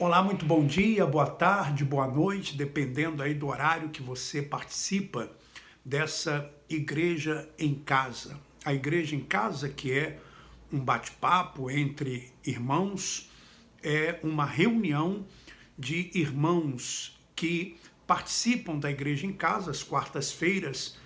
Olá, muito bom dia, boa tarde, boa noite, dependendo aí do horário que você participa dessa igreja em casa. A igreja em casa, que é um bate-papo entre irmãos, é uma reunião de irmãos que participam da igreja em casa às quartas-feiras,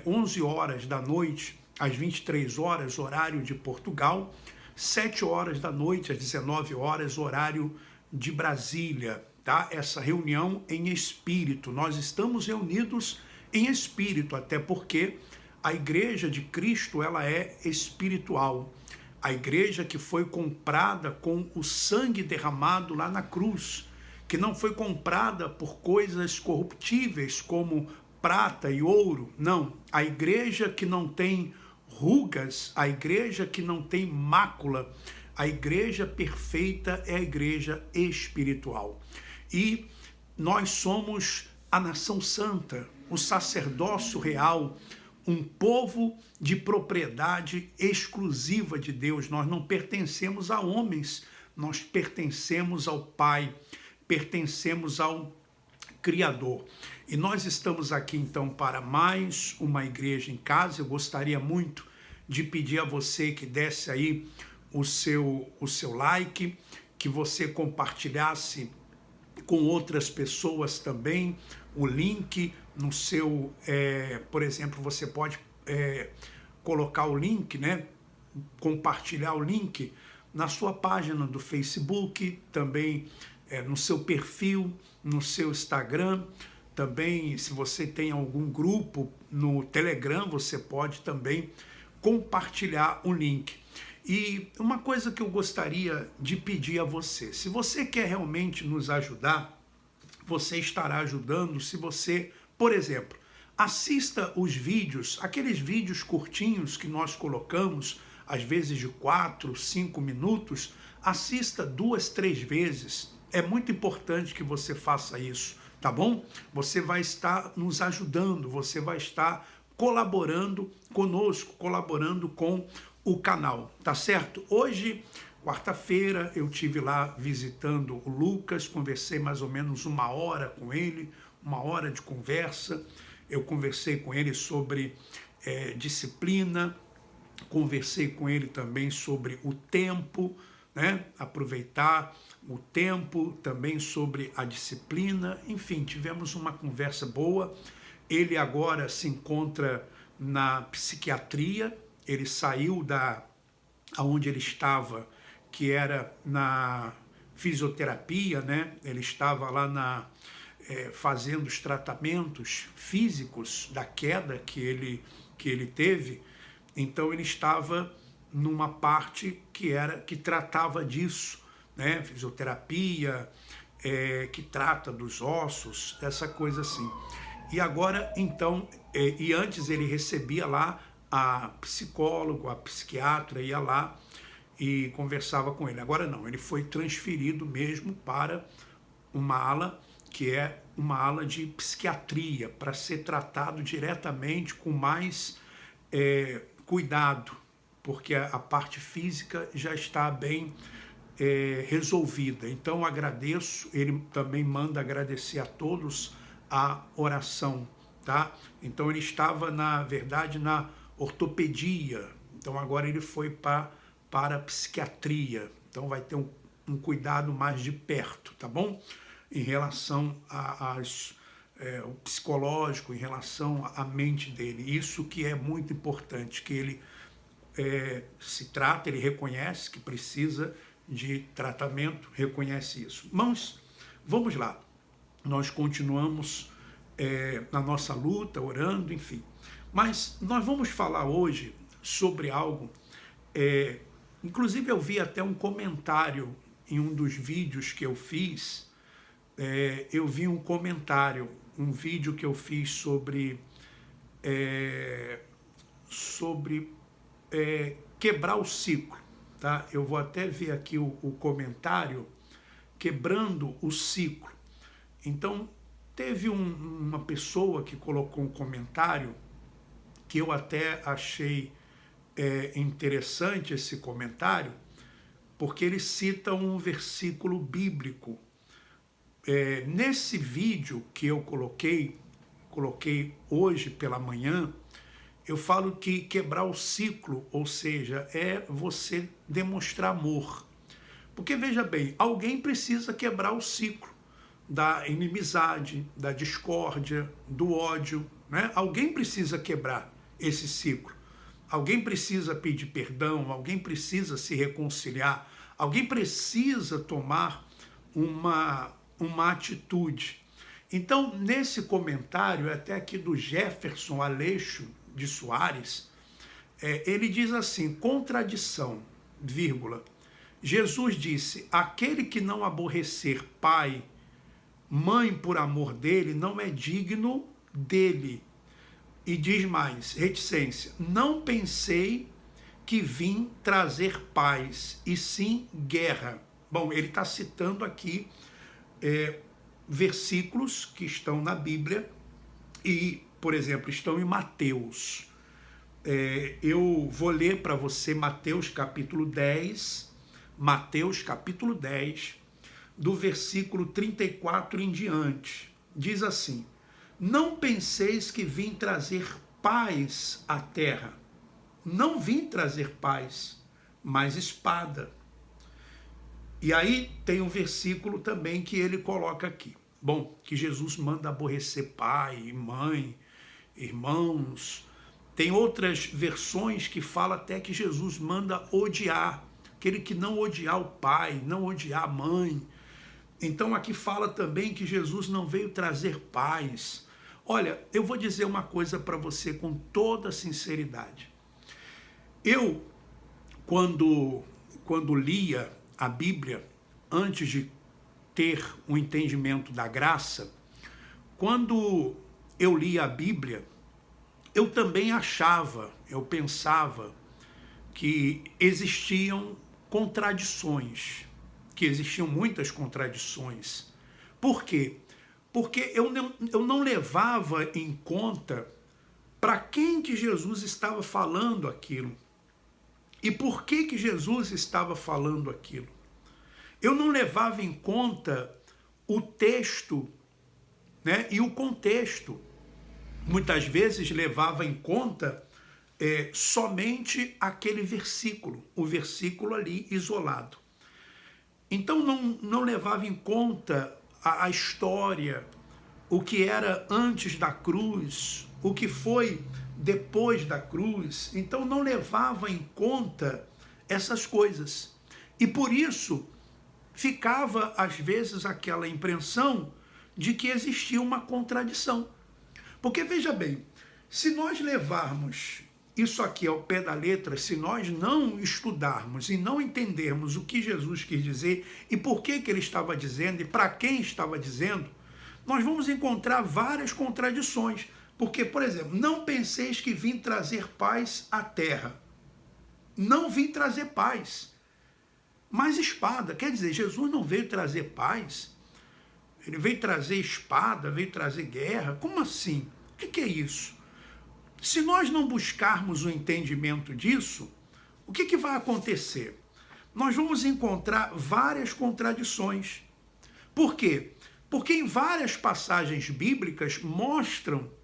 11 horas da noite às 23 horas, horário de Portugal, 7 horas da noite às 19 horas, horário de Brasília, tá? Essa reunião em espírito. Nós estamos reunidos em espírito, até porque a igreja de Cristo, ela é espiritual. A igreja que foi comprada com o sangue derramado lá na cruz, que não foi comprada por coisas corruptíveis como prata e ouro. Não, a igreja que não tem rugas, a igreja que não tem mácula, a igreja perfeita é a igreja espiritual. E nós somos a nação santa, o sacerdócio real, um povo de propriedade exclusiva de Deus. Nós não pertencemos a homens, nós pertencemos ao Pai, pertencemos ao Criador. E nós estamos aqui então para mais uma igreja em casa. Eu gostaria muito de pedir a você que desse aí o seu like, que você compartilhasse com outras pessoas também o link no seu, por exemplo, você pode colocar o link, né? Compartilhar o link na sua página do Facebook, também no seu perfil, no seu Instagram, também se você tem algum grupo no Telegram, você pode também compartilhar o link. E uma coisa que eu gostaria de pedir a você, se você quer realmente nos ajudar, você estará ajudando se você, por exemplo, assista os vídeos, aqueles vídeos curtinhos que nós colocamos, às vezes de 4, 5 minutos, assista 2, 3 vezes. É muito importante que você faça isso, tá bom? Você vai estar nos ajudando, você vai estar colaborando conosco, colaborando com o canal, tá certo? Hoje, quarta-feira, eu tive lá visitando o Lucas, conversei mais ou menos 1 hora com ele, 1 hora de conversa. Eu conversei com ele sobre disciplina, conversei com ele também sobre o tempo, né? Aproveitar o tempo, também sobre a disciplina. Enfim, tivemos uma conversa boa. Ele agora se encontra na psiquiatria, ele saiu da onde ele estava, que era na fisioterapia, né? Ele estava lá fazendo os tratamentos físicos da queda que ele teve. Então ele estava numa parte que tratava disso, né? Fisioterapia, que trata dos ossos, essa coisa assim. E agora, então, e antes ele recebia lá a psicólogo, a psiquiatra, ia lá e conversava com ele. Agora não, ele foi transferido mesmo para uma ala que é uma ala de psiquiatria, para ser tratado diretamente com mais cuidado, porque a parte física já está bem resolvida. Então agradeço, ele também manda agradecer a todos a oração, tá? Então ele estava, na verdade, na ortopedia, então agora ele foi para a psiquiatria, então vai ter um cuidado mais de perto, tá bom? Em relação ao psicológico, em relação à mente dele, isso que é muito importante, que ele se trata, ele reconhece que precisa de tratamento, reconhece isso. Mas vamos lá, nós continuamos na nossa luta, orando, enfim. Mas nós vamos falar hoje sobre algo, inclusive eu vi até um comentário em um dos vídeos que eu fiz, eu vi um comentário, um vídeo que eu fiz sobre quebrar o ciclo, tá? Eu vou até ver aqui o comentário, quebrando o ciclo. Então, teve uma pessoa que colocou um comentário que eu até achei interessante esse comentário, porque ele cita um versículo bíblico nesse vídeo que eu coloquei hoje pela manhã, eu falo que quebrar o ciclo, ou seja, é você demonstrar amor. Porque, veja bem, alguém precisa quebrar o ciclo da inimizade, da discórdia, do ódio, né? Alguém precisa quebrar esse ciclo. Alguém precisa pedir perdão, alguém precisa se reconciliar, alguém precisa tomar uma atitude. Então, nesse comentário, até aqui do Jefferson Aleixo de Soares, ele diz assim, contradição, vírgula, Jesus disse, aquele que não aborrecer pai, mãe por amor dele, não é digno dele. E diz mais, reticência, não pensei que vim trazer paz, e sim guerra. Bom, ele está citando aqui versículos que estão na Bíblia e, por exemplo, estão em Mateus. Eu vou ler para você Mateus capítulo 10, do versículo 34 em diante. Diz assim, não penseis que vim trazer paz à terra. Não vim trazer paz, mas espada. E aí tem um versículo também que ele coloca aqui. Bom, que Jesus manda aborrecer pai, mãe, irmãos. Tem outras versões que falam até que Jesus manda odiar. Aquele que não odiar o pai, não odiar a mãe. Então aqui fala também que Jesus não veio trazer paz. Olha, eu vou dizer uma coisa para você com toda sinceridade. Eu, quando lia a Bíblia, antes de ter um entendimento da graça, quando eu lia a Bíblia, eu também achava, eu pensava que existiam contradições, que existiam muitas contradições. Por quê? Porque eu não levava em conta para quem que Jesus estava falando aquilo. E por que Jesus estava falando aquilo? Eu não levava em conta o texto, né, e o contexto. Muitas vezes levava em conta somente aquele versículo, o versículo ali isolado. Então não levava em conta a história, o que era antes da cruz, o que foi depois da cruz. Então não levava em conta essas coisas. E por isso ficava às vezes aquela impressão de que existia uma contradição. Porque veja bem, se nós levarmos isso aqui ao pé da letra, se nós não estudarmos e não entendermos o que Jesus quis dizer e por que ele estava dizendo e para quem estava dizendo, nós vamos encontrar várias contradições. Porque, por exemplo, não penseis que vim trazer paz à terra. Não vim trazer paz, mas espada. Quer dizer, Jesus não veio trazer paz, ele veio trazer espada, veio trazer guerra. Como assim? O que é isso? Se nós não buscarmos o entendimento disso, o que vai acontecer? Nós vamos encontrar várias contradições. Por quê? Porque em várias passagens bíblicas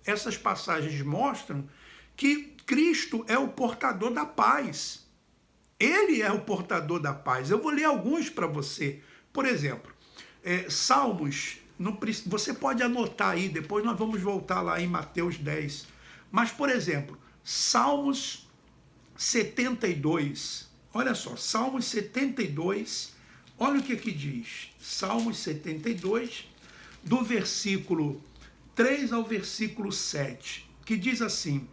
essas passagens mostram que Cristo é o portador da paz. Ele é o portador da paz. Eu vou ler alguns para você. Por exemplo, Salmos, você pode anotar aí, depois nós vamos voltar lá em Mateus 10. Mas, por exemplo, Salmos 72, olha só, Salmos 72, olha o que diz. Salmos 72, do versículo 3 ao versículo 7, que diz assim,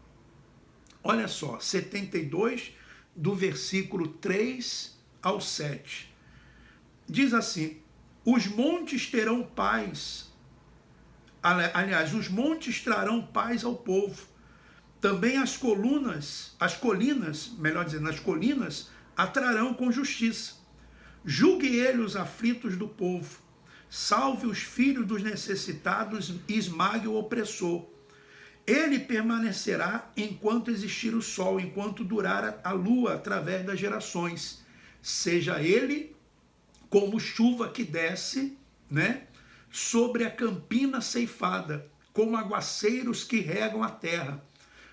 olha só, 72, do versículo 3 ao 7, diz assim, os montes terão paz, aliás, os montes trarão paz ao povo, também as colinas, melhor dizendo, as colinas atrarão com justiça. Julgue ele os aflitos do povo, salve os filhos dos necessitados e esmague o opressor. Ele permanecerá enquanto existir o sol, enquanto durar a lua através das gerações. Seja ele como chuva que desce, né, sobre a campina ceifada, como aguaceiros que regam a terra.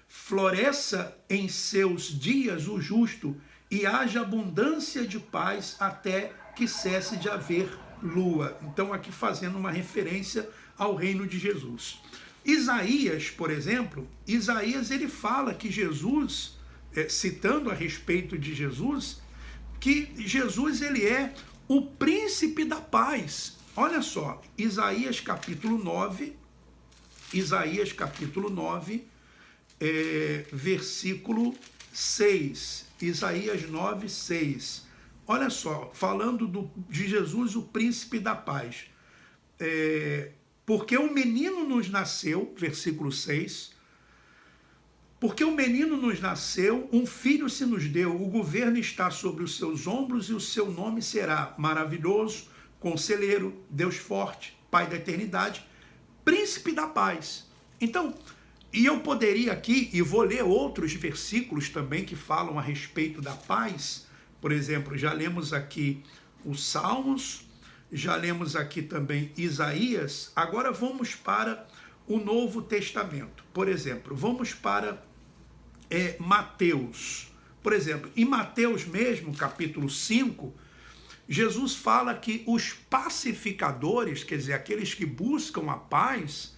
Floresça em seus dias o justo, e haja abundância de paz até que cesse de haver lua. Então, aqui fazendo uma referência ao reino de Jesus. Isaías, por exemplo, Isaías ele fala que Jesus, citando a respeito de Jesus, que Jesus ele é o príncipe da paz. Olha só, Isaías capítulo 9, versículo 6. Isaías 9, 6. Olha só, falando de Jesus, o príncipe da paz. Porque um menino nos nasceu, versículo 6, porque um menino nos nasceu, um filho se nos deu, o governo está sobre os seus ombros e o seu nome será maravilhoso, conselheiro, Deus forte, Pai da eternidade, príncipe da paz. Então, e eu poderia aqui, e vou ler outros versículos também que falam a respeito da paz. Por exemplo, já lemos aqui os Salmos, já lemos aqui também Isaías. Agora vamos para o Novo Testamento. Por exemplo, vamos para Mateus. Por exemplo, em Mateus mesmo, capítulo 5, Jesus fala que os pacificadores, quer dizer, aqueles que buscam a paz,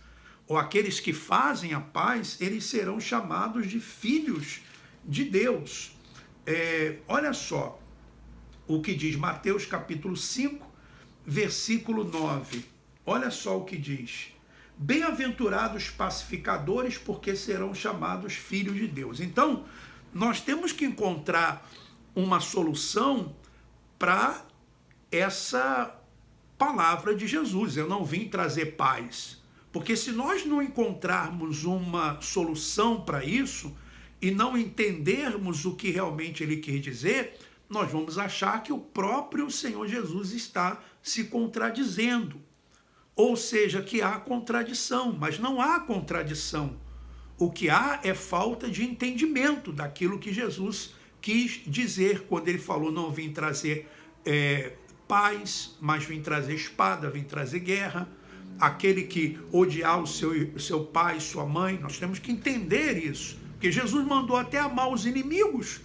ou aqueles que fazem a paz, eles serão chamados de filhos de Deus. Olha só o que diz Mateus capítulo 5, versículo 9. Olha só o que diz. Bem-aventurados pacificadores, porque serão chamados filhos de Deus. Então, nós temos que encontrar uma solução para essa palavra de Jesus. Eu não vim trazer paz. Porque se nós não encontrarmos uma solução para isso e não entendermos o que realmente ele quer dizer, nós vamos achar que o próprio Senhor Jesus está se contradizendo. Ou seja, que há contradição, mas não há contradição. O que há é falta de entendimento daquilo que Jesus quis dizer quando ele falou: não vim trazer paz, mas vim trazer espada, vim trazer guerra. Aquele que odiar o seu pai, sua mãe, nós temos que entender isso. Porque Jesus mandou até amar os inimigos.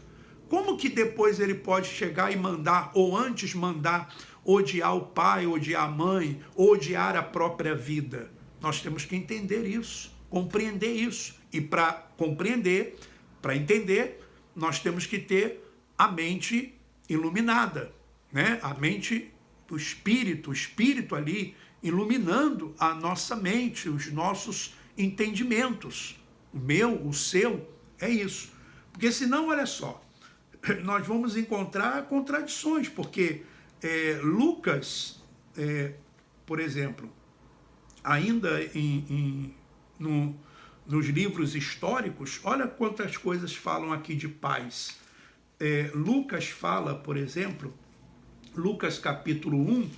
Como que depois ele pode chegar e mandar, ou antes mandar, odiar o pai, odiar a mãe, odiar a própria vida? Nós temos que entender isso, compreender isso. E para compreender, para entender, nós temos que ter a mente iluminada, né? A mente do Espírito, o Espírito ali iluminando a nossa mente, os nossos entendimentos. O meu, o seu, é isso. Porque senão, olha só, nós vamos encontrar contradições, porque Lucas, por exemplo, ainda nos livros históricos, olha quantas coisas falam aqui de paz. Lucas fala, por exemplo, Lucas capítulo 1,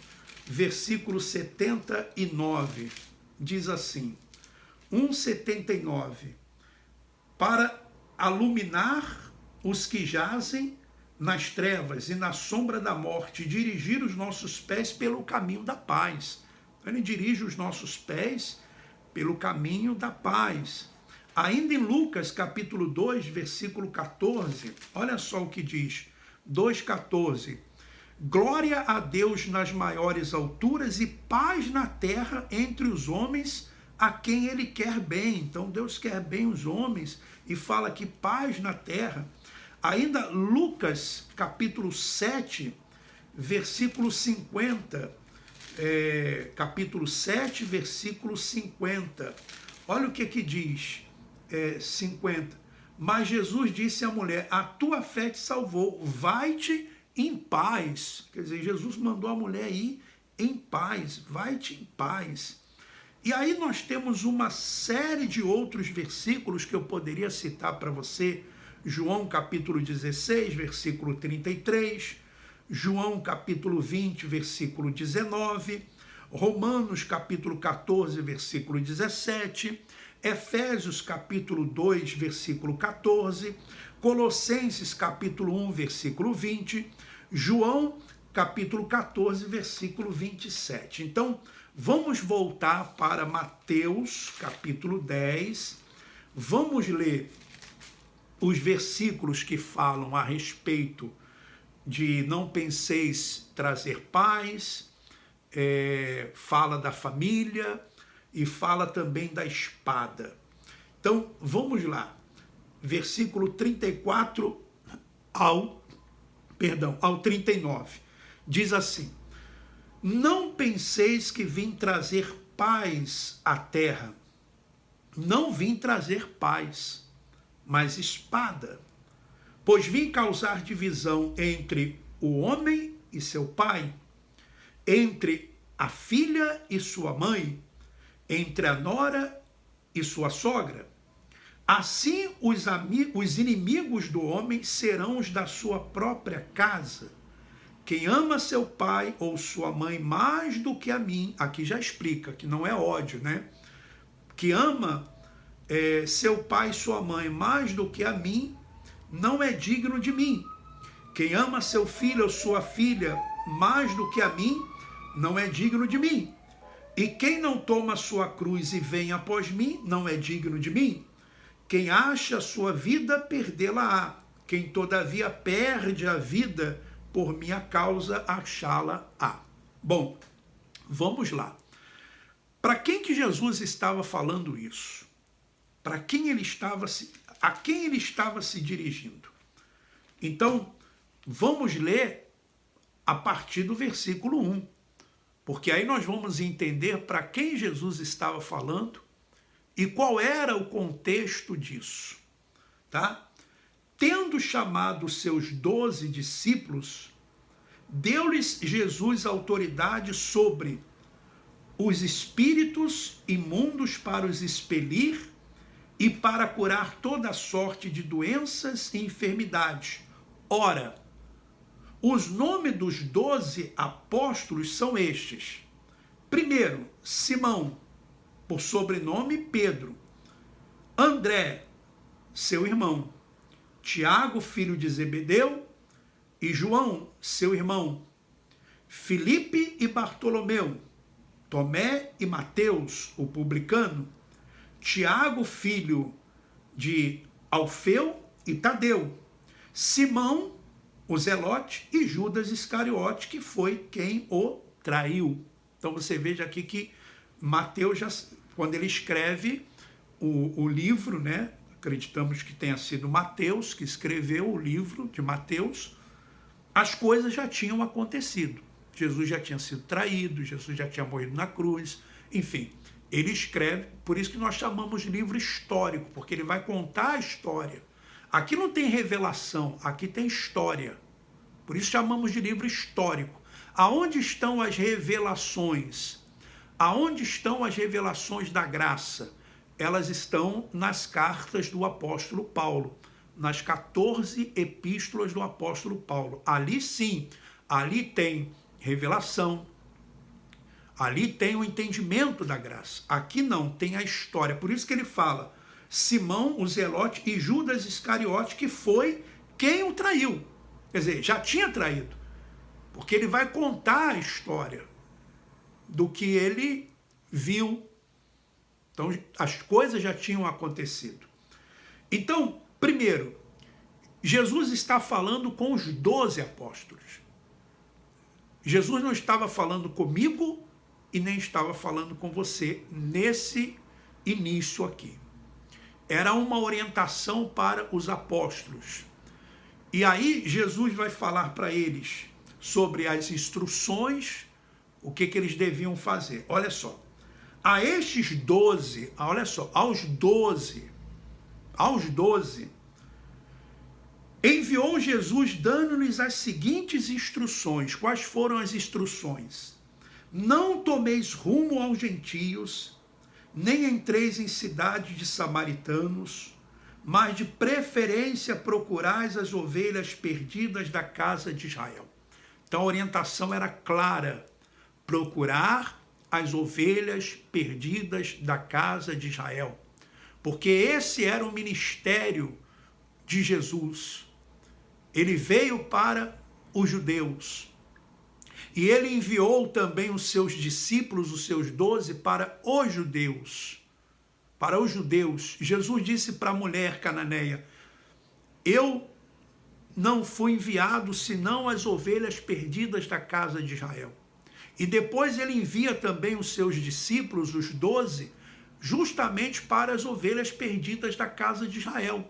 versículo 79, diz assim, 1,79, para iluminar os que jazem nas trevas e na sombra da morte, dirigir os nossos pés pelo caminho da paz. Então, ele dirige os nossos pés pelo caminho da paz. Ainda em Lucas capítulo 2, versículo 14, olha só o que diz, 2,14, glória a Deus nas maiores alturas e paz na terra entre os homens a quem ele quer bem. Então Deus quer bem os homens e fala que paz na terra. Ainda Lucas capítulo 7, versículo 50, capítulo 7, versículo 50. Olha o que diz, 50. Mas Jesus disse à mulher, a tua fé te salvou, vai-te em paz. Quer dizer, Jesus mandou a mulher ir em paz, vai-te em paz. E aí nós temos uma série de outros versículos que eu poderia citar para você. João capítulo 16, versículo 33, João capítulo 20, versículo 19, Romanos capítulo 14, versículo 17, Efésios capítulo 2, versículo 14, Colossenses capítulo 1, versículo 20, João capítulo 14, versículo 27. Então, vamos voltar para Mateus, capítulo 10. Vamos ler os versículos que falam a respeito de não penseis trazer paz, fala da família e fala também da espada. Então, vamos lá. Versículo 34 ao 39. Diz assim: não penseis que vim trazer paz à terra. Não vim trazer paz, mas espada. Pois vim causar divisão entre o homem e seu pai, entre a filha e sua mãe, entre a nora e sua sogra. Assim os inimigos do homem serão os da sua própria casa. Quem ama seu pai ou sua mãe mais do que a mim, aqui já explica que não é ódio, né? Que ama seu pai e sua mãe mais do que a mim, não é digno de mim. Quem ama seu filho ou sua filha mais do que a mim, não é digno de mim. E quem não toma sua cruz e vem após mim, não é digno de mim. Quem acha a sua vida, perdê-la-á. Quem todavia perde a vida por minha causa, achá-la-á. Bom, vamos lá. Para quem que Jesus estava falando isso? Para quem ele estava a quem ele estava se dirigindo? Então, vamos ler a partir do versículo 1, porque aí nós vamos entender para quem Jesus estava falando e qual era o contexto disso, tá? Tendo chamado seus 12 discípulos, deu-lhes Jesus autoridade sobre os espíritos imundos para os expelir e para curar toda sorte de doenças e enfermidades. Ora, os nomes dos 12 apóstolos são estes. Primeiro, Simão, por sobrenome Pedro. André, seu irmão. Tiago, filho de Zebedeu, e João, seu irmão. Filipe e Bartolomeu. Tomé e Mateus, o publicano. Tiago, filho de Alfeu e Tadeu. Simão, o Zelote, e Judas Iscariote, que foi quem o traiu. Então você veja aqui que Mateus, quando ele escreve o livro, né? Acreditamos que tenha sido Mateus que escreveu o livro de Mateus, as coisas já tinham acontecido. Jesus já tinha sido traído, Jesus já tinha morrido na cruz, enfim. Ele escreve, por isso que nós chamamos de livro histórico, porque ele vai contar a história. Aqui não tem revelação, aqui tem história. Por isso chamamos de livro histórico. Aonde estão as revelações? Aonde estão as revelações da graça? Elas estão nas cartas do apóstolo Paulo, nas 14 epístolas do apóstolo Paulo. Ali sim, ali tem revelação, ali tem o entendimento da graça. Aqui não, tem a história. Por isso que ele fala Simão, o Zelote, e Judas Iscariote, que foi quem o traiu. Quer dizer, já tinha traído. Porque ele vai contar a história do que ele viu. Então, as coisas já tinham acontecido. Então, primeiro, Jesus está falando com os 12 apóstolos. Jesus não estava falando comigo e nem estava falando com você nesse início aqui. Era uma orientação para os apóstolos. E aí Jesus vai falar para eles sobre as instruções, o que eles deviam fazer. Olha só, a estes 12, olha só, aos 12, enviou Jesus dando-lhes as seguintes instruções. Quais foram as instruções? Não tomeis rumo aos gentios, nem entreis em cidades de samaritanos, mas de preferência procurais as ovelhas perdidas da casa de Israel. Então a orientação era clara: procurar as ovelhas perdidas da casa de Israel. Porque esse era o ministério de Jesus. Ele veio para os judeus. E ele enviou também os seus discípulos, os seus 12, para os judeus. Para os judeus. Jesus disse para a mulher cananeia: eu não fui enviado senão as ovelhas perdidas da casa de Israel. E depois ele envia também os seus discípulos, os 12, justamente para as ovelhas perdidas da casa de Israel.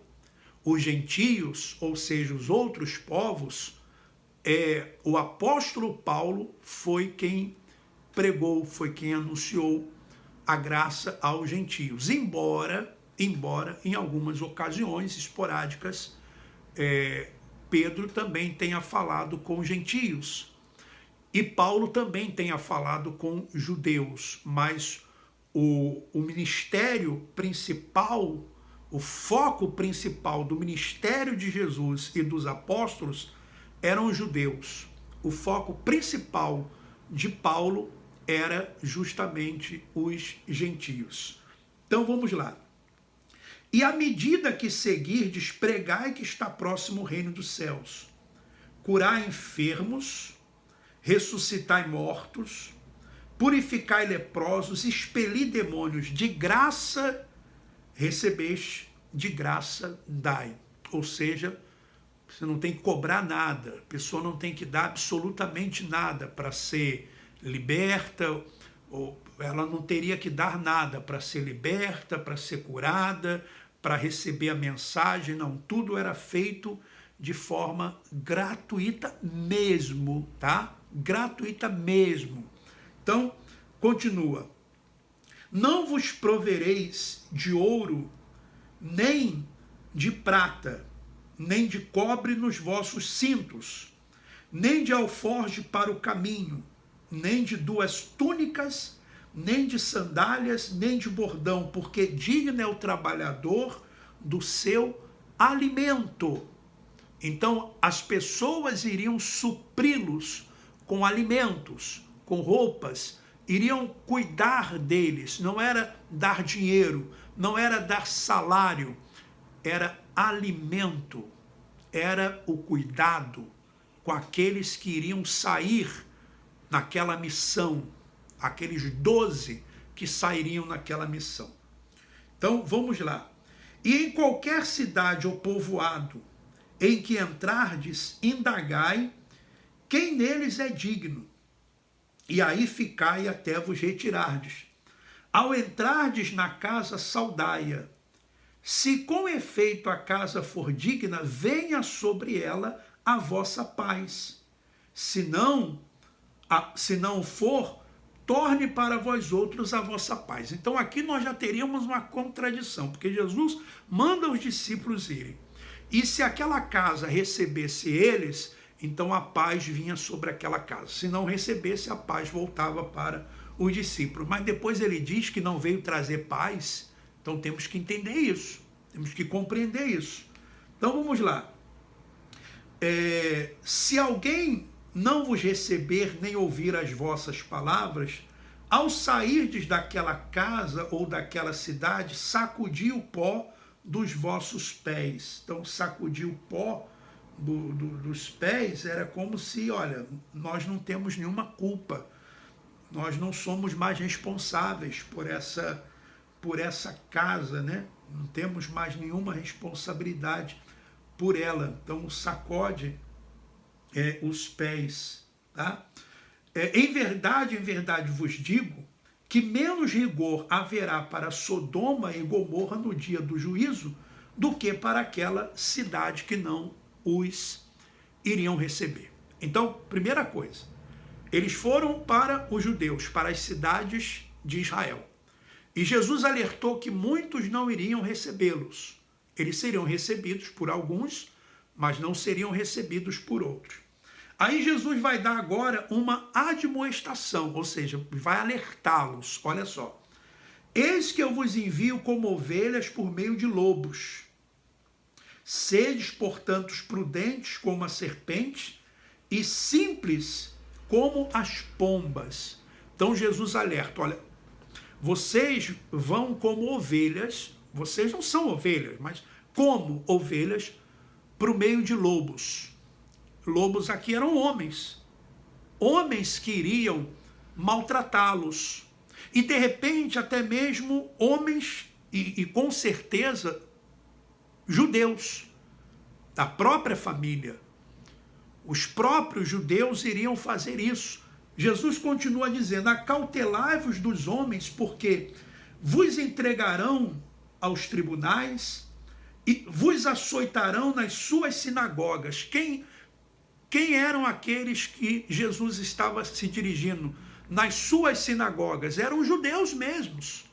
Os gentios, ou seja, os outros povos, o apóstolo Paulo foi quem pregou, foi quem anunciou a graça aos gentios. Embora em algumas ocasiões esporádicas, Pedro também tenha falado com gentios. E Paulo também tenha falado com judeus. Mas o ministério principal, o foco principal do ministério de Jesus e dos apóstolos eram os judeus. O foco principal de Paulo era justamente os gentios. Então vamos lá. E à medida que seguirdes, pregai que está próximo o reino dos céus. Curai enfermos, ressuscitai mortos, purificai leprosos, expeli demônios. De graça recebeste, de graça dai. Ou seja, você não tem que cobrar nada, a pessoa não tem que dar absolutamente nada para ser liberta, ou ela não teria que dar nada para ser liberta, para ser curada, para receber a mensagem, não, tudo era feito de forma gratuita mesmo, tá? Gratuita mesmo. Então, continua. Não vos provereis de ouro, nem de prata, nem de cobre nos vossos cintos, nem de alforje para o caminho, nem de 2 túnicas, nem de sandálias, nem de bordão, porque digno é o trabalhador do seu alimento. Então, as pessoas iriam supri-los com alimentos, com roupas, iriam cuidar deles, não era dar dinheiro, não era dar salário, era alimento, era o cuidado com aqueles que iriam sair naquela missão, aqueles 12 que sairiam naquela missão. Então, vamos lá. E em qualquer cidade ou povoado em que entrardes, indagai quem neles é digno, e aí ficai até vos retirardes. Ao entrardes na casa, saudai-a. Se com efeito a casa for digna, venha sobre ela a vossa paz. Se não for, torne para vós outros a vossa paz. Então aqui nós já teríamos uma contradição, porque Jesus manda os discípulos irem. E se aquela casa recebesse eles, então a paz vinha sobre aquela casa. Se não recebesse, a paz voltava para os discípulos. Mas depois ele diz que não veio trazer paz, então temos que entender isso, temos que compreender isso. Então vamos lá. Se alguém não vos receber nem ouvir as vossas palavras, ao sairdes daquela casa ou daquela cidade, sacudi o pó dos vossos pés. Então, sacudir o pó dos pés era como se, olha, nós não temos nenhuma culpa, nós não somos mais responsáveis por essa casa, né? Não temos mais nenhuma responsabilidade por ela. Então, sacode os pés, tá? Em verdade vos digo que menos rigor haverá para Sodoma e Gomorra no dia do juízo do que para aquela cidade que não os iriam receber. Então, primeira coisa, eles foram para os judeus, para as cidades de Israel. E Jesus alertou que muitos não iriam recebê-los. Eles seriam recebidos por alguns, mas não seriam recebidos por outros. Aí Jesus vai dar agora uma admoestação, ou seja, vai alertá-los. Olha só. Eis que eu vos envio como ovelhas por meio de lobos. Sedes, portanto, prudentes como a serpente e simples como as pombas. Então Jesus alerta, olha, vocês vão como ovelhas, vocês não são ovelhas, mas como ovelhas, para o meio de lobos. Lobos aqui eram homens. homens que iriam maltratá-los. E de repente até mesmo homens, e com certeza judeus, da própria família. Os próprios judeus iriam fazer isso. Jesus continua dizendo: acautelai-vos dos homens, porque vos entregarão aos tribunais e vos açoitarão nas suas sinagogas. Quem eram aqueles que Jesus estava se dirigindo? Nas suas sinagogas, eram os judeus mesmos.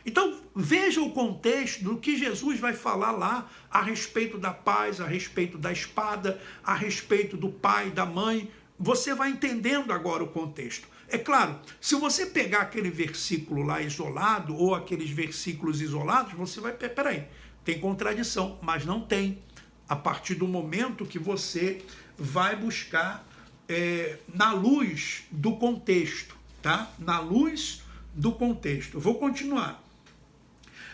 Então, veja o contexto do que Jesus vai falar lá a respeito da paz, a respeito da espada, a respeito do pai, da mãe. Você vai entendendo agora o contexto. É claro, se você pegar aquele versículo lá isolado, ou aqueles versículos isolados, você vai, peraí, tem contradição, mas não tem. A partir do momento que você vai buscar na luz do contexto, tá? Na luz do contexto. Eu vou continuar.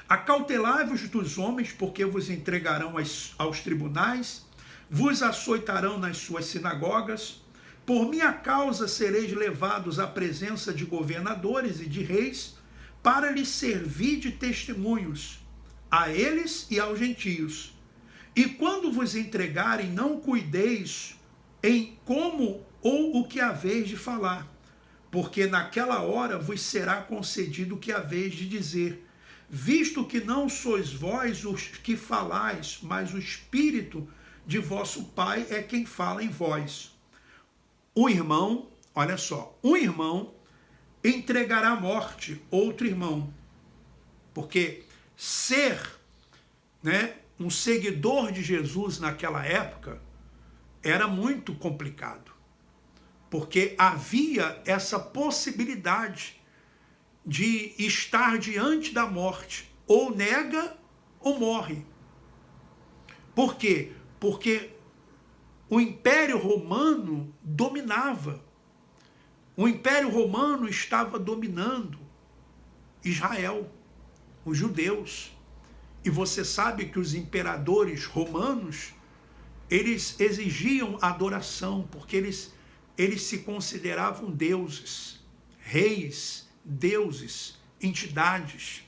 Acautelai-vos dos homens, porque vos entregarão aos tribunais, vos açoitarão nas suas sinagogas. Por minha causa sereis levados à presença de governadores e de reis, para lhes servir de testemunhos, a eles e aos gentios. E quando vos entregarem, não cuideis em como ou o que haveis de falar, porque naquela hora vos será concedido o que haveis de dizer, visto que não sois vós os que falais, mas o Espírito de vosso Pai é quem fala em vós. Um irmão, olha só, um irmão entregará à morte outro irmão, porque ser, um seguidor de Jesus naquela época era muito complicado, porque havia essa possibilidade de estar diante da morte, ou nega ou morre. Por quê? Porque o Império Romano dominava. O Império Romano estava dominando Israel, os judeus. E você sabe que os imperadores romanos, eles exigiam adoração, porque eles se consideravam deuses, reis, deuses, entidades.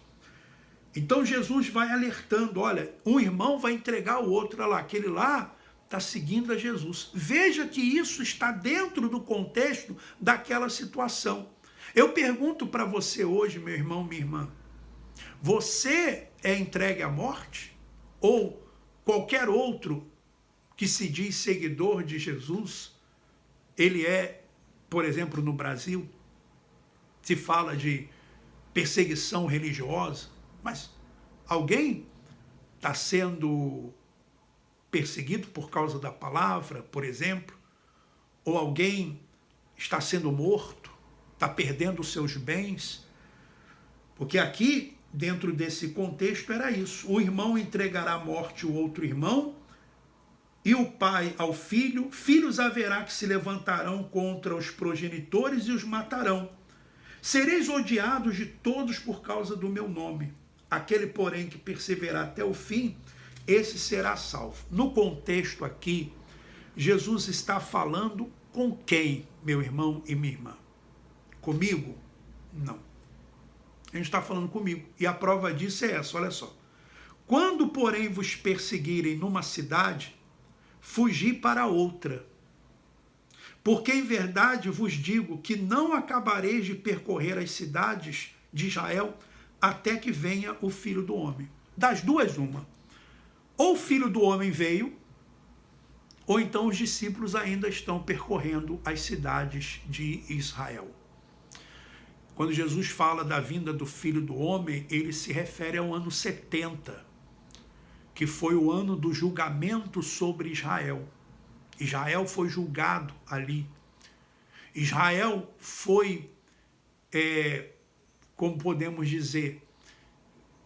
Então Jesus vai alertando, olha, um irmão vai entregar o outro, olha lá, aquele lá está seguindo a Jesus. Veja que isso está dentro do contexto daquela situação. Eu pergunto para você hoje, meu irmão, minha irmã, você é entregue à morte? Ou qualquer outro que se diz seguidor de Jesus, ele é, por exemplo, no Brasil, se fala de perseguição religiosa, mas alguém está sendo perseguido por causa da palavra, por exemplo, ou alguém está sendo morto, está perdendo os seus bens, porque aqui, dentro desse contexto, era isso. O irmão entregará à morte o outro irmão, e o pai ao filho. Filhos haverá que se levantarão contra os progenitores e os matarão. Sereis odiados de todos por causa do meu nome. Aquele, porém, que perseverar até o fim, esse será salvo. No contexto aqui, Jesus está falando com quem, meu irmão e minha irmã? Comigo? Não. A gente está falando comigo. E a prova disso é essa, olha só. Quando, porém, vos perseguirem numa cidade, fugi para outra. Porque em verdade vos digo que não acabareis de percorrer as cidades de Israel até que venha o Filho do Homem. Das duas, uma. Ou o Filho do Homem veio, ou então os discípulos ainda estão percorrendo as cidades de Israel. Quando Jesus fala da vinda do Filho do Homem, ele se refere ao ano 70, que foi o ano do julgamento sobre Israel. Israel foi julgado ali. Israel foi, como podemos dizer,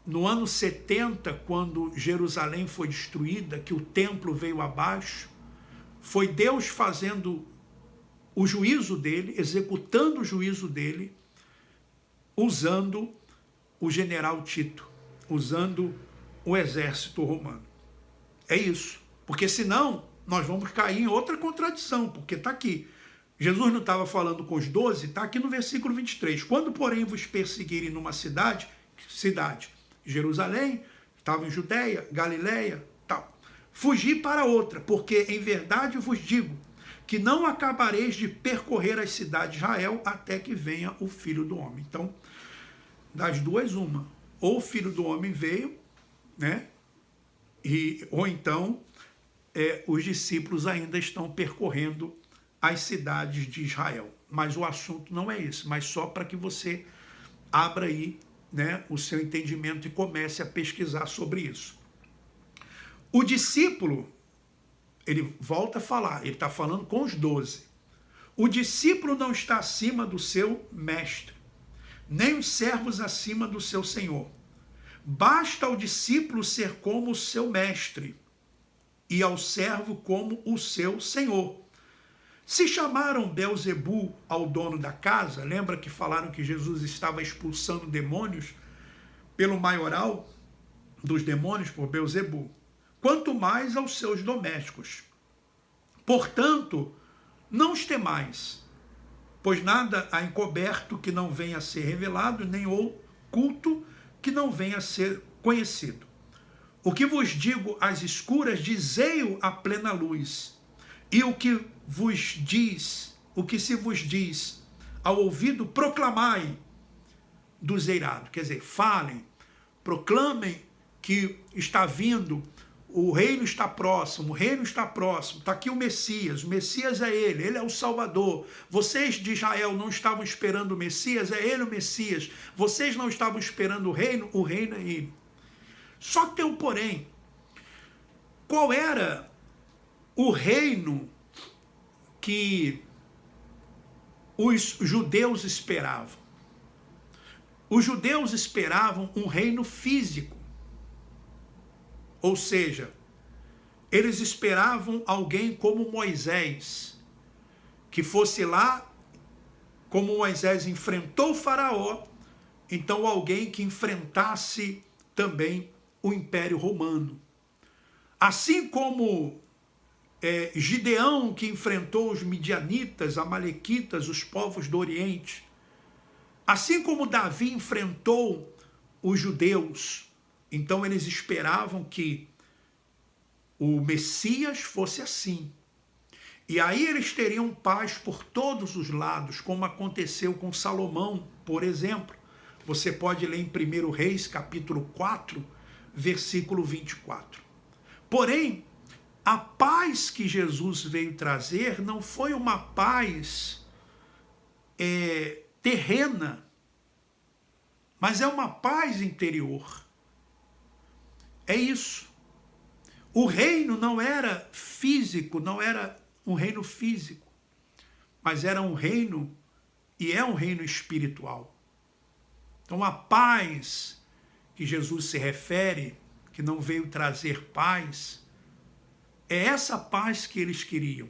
no ano 70, quando Jerusalém foi destruída, que o templo veio abaixo, foi Deus fazendo o juízo dele, executando o juízo dele, usando o general Tito, usando o exército romano. É isso. Porque senão nós vamos cair em outra contradição, porque está aqui. Jesus não estava falando com os 12, está aqui no versículo 23. Quando, porém, vos perseguirem numa cidade, Jerusalém, estava em Judeia, Galileia, tal, fugi para outra, porque em verdade vos digo que não acabareis de percorrer as cidades de Israel até que venha o Filho do Homem. Então, das duas, uma. Ou o Filho do Homem veio, né? Ou então os discípulos ainda estão percorrendo as cidades de Israel. Mas o assunto não é esse, mas só para que você abra aí, né, o seu entendimento e comece a pesquisar sobre isso. O discípulo, ele volta a falar, ele está falando com os 12. O discípulo não está acima do seu mestre, nem os servos acima do seu senhor. Basta ao discípulo ser como o seu mestre e ao servo como o seu senhor. Se chamaram Belzebu ao dono da casa, lembra que falaram que Jesus estava expulsando demônios pelo maioral dos demônios, por Belzebu, quanto mais aos seus domésticos. Portanto, não os temais, pois nada há encoberto que não venha a ser revelado, nem oculto que não venha a ser conhecido. O que vos digo às escuras, dizei-o à plena luz. E o que se vos diz ao ouvido, proclamai dos eirados. Quer dizer, falem, proclamem que está vindo, o reino está próximo, está aqui o Messias é ele é o Salvador. Vocês de Israel não estavam esperando o Messias, é ele o Messias. Vocês não estavam esperando o reino é ele. Só que tem um porém. Qual era o reino que os judeus esperavam? Os judeus esperavam um reino físico. Ou seja, eles esperavam alguém como Moisés, que fosse lá, como Moisés enfrentou o faraó, então alguém que enfrentasse também o Império Romano. Assim como Gideão, que enfrentou os midianitas, amalequitas, os povos do Oriente. Assim como Davi enfrentou os judeus. Então eles esperavam que o Messias fosse assim. E aí eles teriam paz por todos os lados, como aconteceu com Salomão, por exemplo. Você pode ler em 1 Reis, capítulo 4, versículo 24. Porém, a paz que Jesus veio trazer não foi uma paz terrena, mas é uma paz interior. É isso. O reino não era físico, não era um reino físico, mas era um reino, e é um reino espiritual. Então a paz que Jesus se refere, que não veio trazer paz, é essa paz que eles queriam.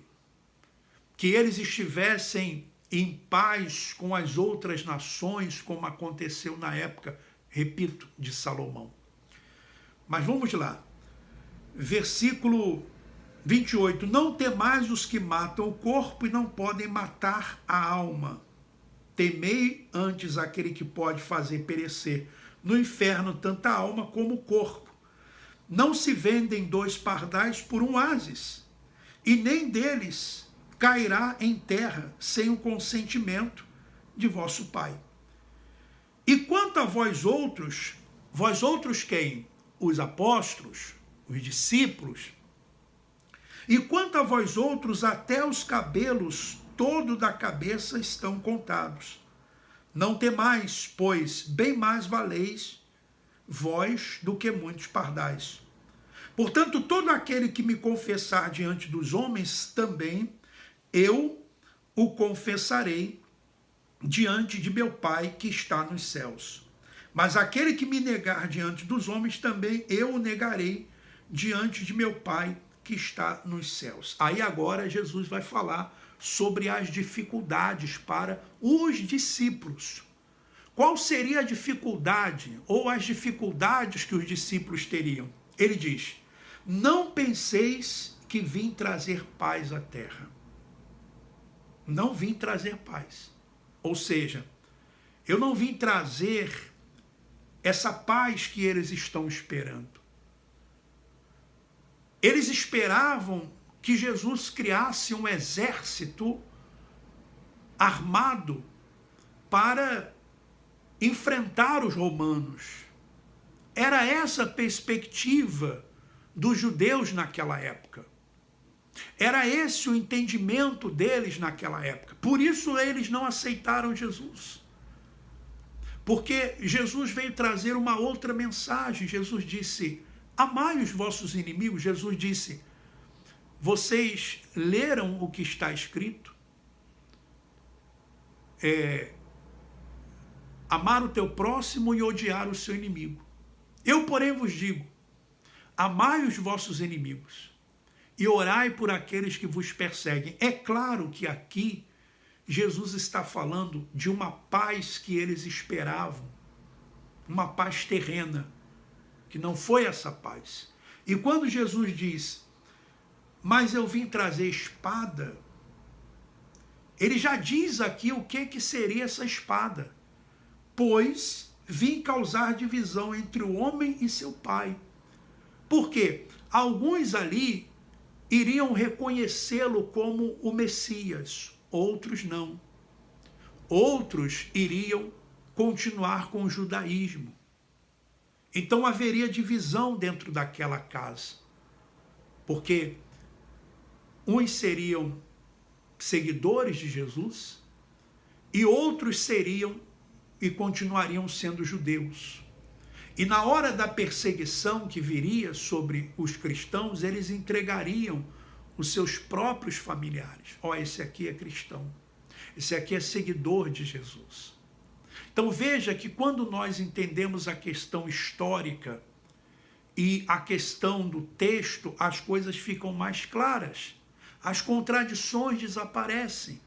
Que eles estivessem em paz com as outras nações, como aconteceu na época, repito, de Salomão. Mas vamos lá. Versículo 28. Não temais os que matam o corpo e não podem matar a alma. Temei antes aquele que pode fazer perecer no inferno tanta alma como o corpo. Não se vendem 2 pardais por um ases, e nem deles cairá em terra sem o consentimento de vosso Pai. E quanto a vós outros quem? Os apóstolos, os discípulos. E quanto a vós outros, até os cabelos todo da cabeça estão contados. Não temais, pois bem mais valeis vós do que muitos pardais. Portanto, todo aquele que me confessar diante dos homens, também eu o confessarei diante de meu Pai que está nos céus. Mas aquele que me negar diante dos homens, também eu o negarei diante de meu Pai que está nos céus. Aí agora Jesus vai falar sobre as dificuldades para os discípulos. Qual seria a dificuldade ou as dificuldades que os discípulos teriam? Ele diz: não penseis que vim trazer paz à terra. não vim trazer paz. Ou seja, eu não vim trazer essa paz que eles estão esperando. Eles esperavam que Jesus criasse um exército armado para enfrentar os romanos. Era essa a perspectiva dos judeus naquela época. Era esse o entendimento deles naquela época. Por isso eles não aceitaram Jesus. Porque Jesus veio trazer uma outra mensagem. Jesus disse: amai os vossos inimigos. Jesus disse: vocês leram o que está escrito? Amar o teu próximo e odiar o seu inimigo. Eu, porém, vos digo: amai os vossos inimigos e orai por aqueles que vos perseguem. É claro que aqui Jesus está falando de uma paz que eles esperavam, uma paz terrena, que não foi essa paz. E quando Jesus diz: mas eu vim trazer espada, ele já diz aqui o que seria essa espada. Pois vim causar divisão entre o homem e seu pai. Por quê? Alguns ali iriam reconhecê-lo como o Messias, outros não. Outros iriam continuar com o judaísmo. Então haveria divisão dentro daquela casa. Porque uns seriam seguidores de Jesus e outros seriam e continuariam sendo judeus. E na hora da perseguição que viria sobre os cristãos, eles entregariam os seus próprios familiares. Ó, esse aqui é cristão, esse aqui é seguidor de Jesus. Então veja que quando nós entendemos a questão histórica e a questão do texto, as coisas ficam mais claras. As contradições desaparecem.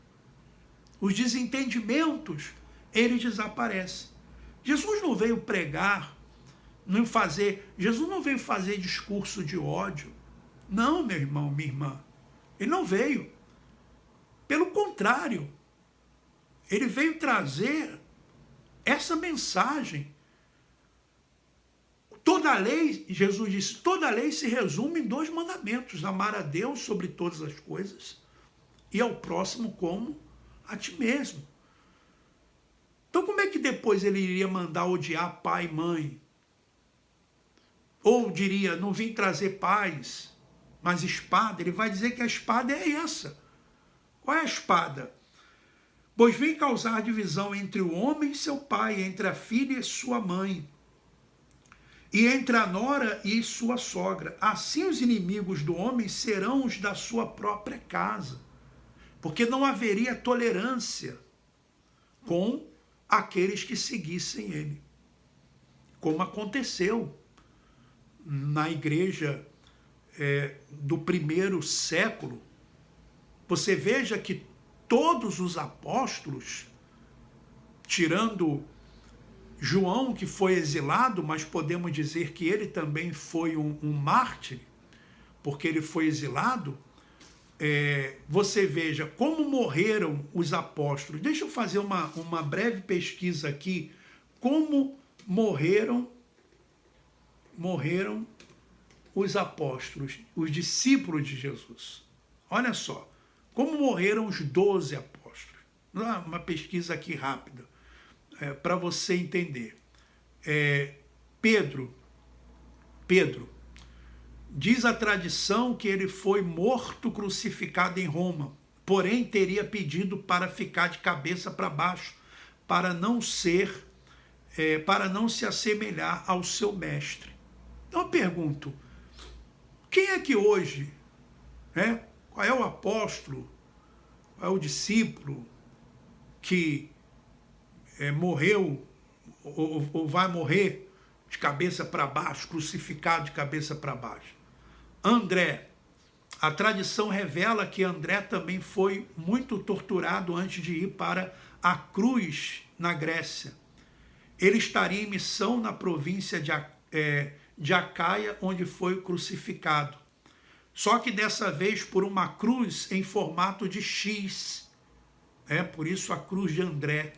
Os desentendimentos, eles desaparecem. Jesus não veio pregar, Jesus não veio fazer discurso de ódio. Não, meu irmão, minha irmã. Ele não veio. Pelo contrário, ele veio trazer essa mensagem. Toda a lei, Jesus disse, toda a lei se resume em 2 mandamentos: amar a Deus sobre todas as coisas e ao próximo como a ti mesmo. Então como é que depois ele iria mandar odiar pai e mãe? Ou diria, não vim trazer paz, mas espada? Ele vai dizer que a espada é essa. Qual é a espada? Pois vem causar divisão entre o homem e seu pai, entre a filha e sua mãe, e entre a nora e sua sogra. Assim os inimigos do homem serão os da sua própria casa, porque não haveria tolerância com aqueles que seguissem ele. Como aconteceu na igreja do primeiro século. Você veja que todos os apóstolos, tirando João, que foi exilado, mas podemos dizer que ele também foi um mártir, porque ele foi exilado. Você veja como morreram os apóstolos. Deixa eu fazer uma breve pesquisa aqui. Como morreram os apóstolos, os discípulos de Jesus. Olha só, como morreram os 12 apóstolos. Uma pesquisa aqui rápida, para você entender. Pedro, diz a tradição que ele foi morto, crucificado em Roma, porém teria pedido para ficar de cabeça para baixo, para não se assemelhar ao seu mestre. Então eu pergunto, quem é que hoje, qual é o apóstolo, qual é o discípulo que morreu ou vai morrer de cabeça para baixo, crucificado de cabeça para baixo? André. A tradição revela que André também foi muito torturado antes de ir para a cruz na Grécia. Ele estaria em missão na província de Acaia, onde foi crucificado. Só que dessa vez por uma cruz em formato de X. Por isso a cruz de André.